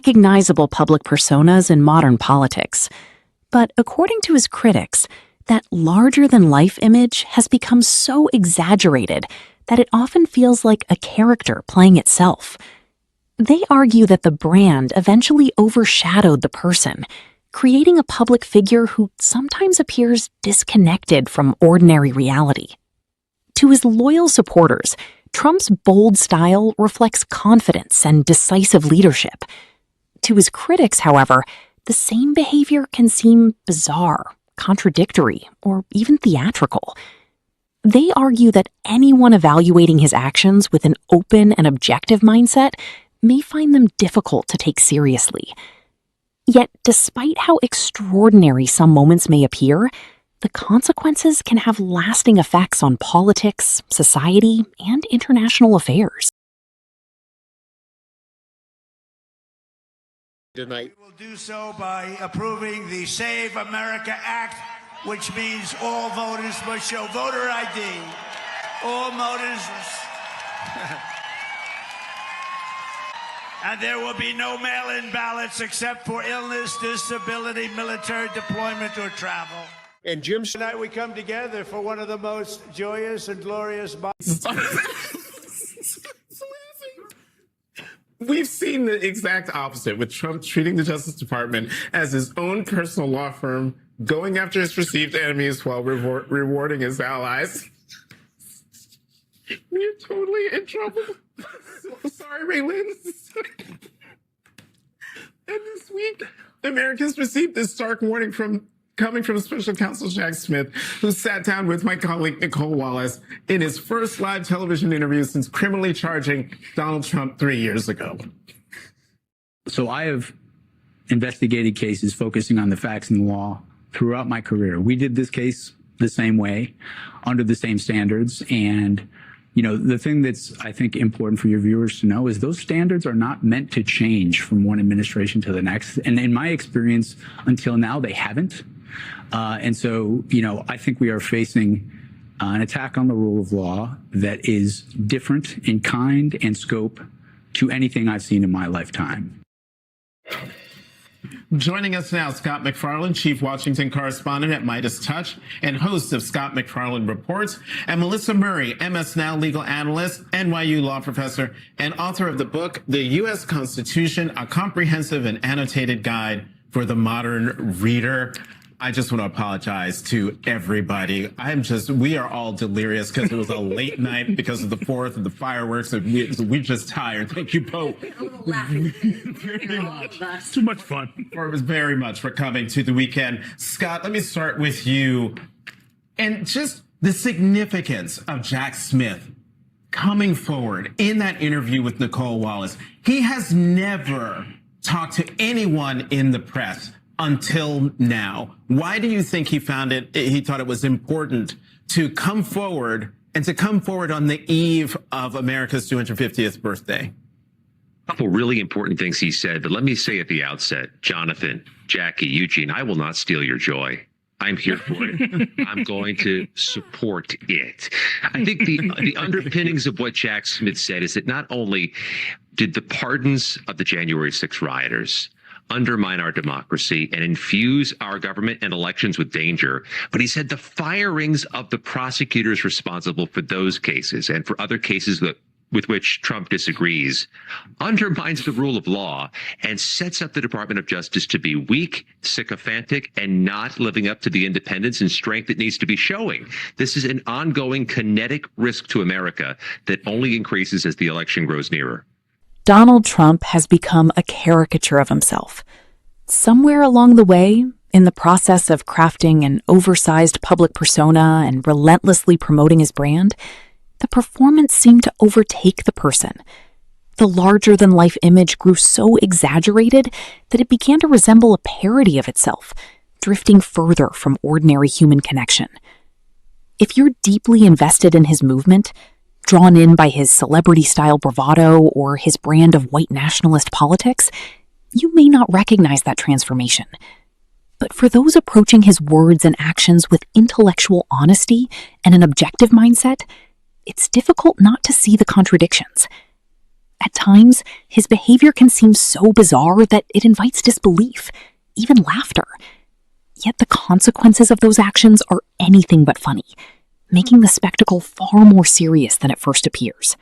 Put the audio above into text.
recognizable public personas in modern politics. But according to his critics, that larger-than-life image has become so exaggerated that it often feels like a character playing itself. They argue that the brand eventually overshadowed the person, creating a public figure who sometimes appears disconnected from ordinary reality. To his loyal supporters, Trump's bold style reflects confidence and decisive leadership. To his critics, however, the same behavior can seem bizarre, contradictory, or even theatrical. They argue that anyone evaluating his actions with an open and objective mindset may find them difficult to take seriously. Yet, despite how extraordinary some moments may appear, the consequences can have lasting effects on politics, society, and international affairs. Tonight. We will do so by approving the Save America Act, which means all voters must show voter ID. All voters. And there will be no mail-in ballots except for illness, disability, military deployment, or travel. And Jim, Tonight we come together for one of the most joyous and glorious. We've seen the exact opposite, with Trump treating the Justice Department as his own personal law firm, going after his perceived enemies while rewarding his allies. We're totally in trouble. So sorry, Raylan. And this week, Americans received this stark warning coming from Special Counsel Jack Smith, who sat down with my colleague Nicole Wallace in his first live television interview since criminally charging Donald Trump 3 years ago. So I have investigated cases focusing on the facts and the law throughout my career. We did this case the same way, under the same standards. And, you know, the thing that's, I think, important for your viewers to know is those standards are not meant to change from one administration to the next. And in my experience, until now, they haven't. And so, you know, I think we are facing an attack on the rule of law that is different in kind and scope to anything I've seen in my lifetime. Joining us now, Scott MacFarlane, Chief Washington Correspondent at Midas Touch and host of Scott MacFarlane Reports, and Melissa Murray, MS Now legal analyst, NYU law professor, and author of the book, The U.S. Constitution, A Comprehensive and Annotated Guide for the Modern Reader. I just want to apologize to everybody. We are all delirious because it was a late night because of the 4th and the fireworks. And we're just tired. Thank you both very much. It's too much fun. It was very much for coming to the weekend. Scott, let me start with you. And just the significance of Jack Smith coming forward in that interview with Nicole Wallace. He has never talked to anyone in the press until now. Why do you think he thought it was important to come forward and to come forward on the eve of America's 250th birthday? A couple really important things he said, but let me say at the outset, Jonathan, Jackie, Eugene, I will not steal your joy. I'm here for it. I'm going to support it. I think the underpinnings of what Jack Smith said is that not only did the pardons of the January 6 rioters undermine our democracy and infuse our government and elections with danger, but he said the firings of the prosecutors responsible for those cases and for other cases with which Trump disagrees undermines the rule of law and sets up the Department of Justice to be weak, sycophantic, and not living up to the independence and strength it needs to be showing. This is an ongoing kinetic risk to America that only increases as the election grows nearer. Donald Trump has become a caricature of himself. Somewhere along the way, in the process of crafting an oversized public persona and relentlessly promoting his brand, the performance seemed to overtake the person. The larger-than-life image grew so exaggerated that it began to resemble a parody of itself, drifting further from ordinary human connection. If you're deeply invested in his movement, drawn in by his celebrity-style bravado or his brand of white nationalist politics, you may not recognize that transformation. But for those approaching his words and actions with intellectual honesty and an objective mindset, it's difficult not to see the contradictions. At times, his behavior can seem so bizarre that it invites disbelief, even laughter. Yet the consequences of those actions are anything but funny, making the spectacle far more serious than it first appears.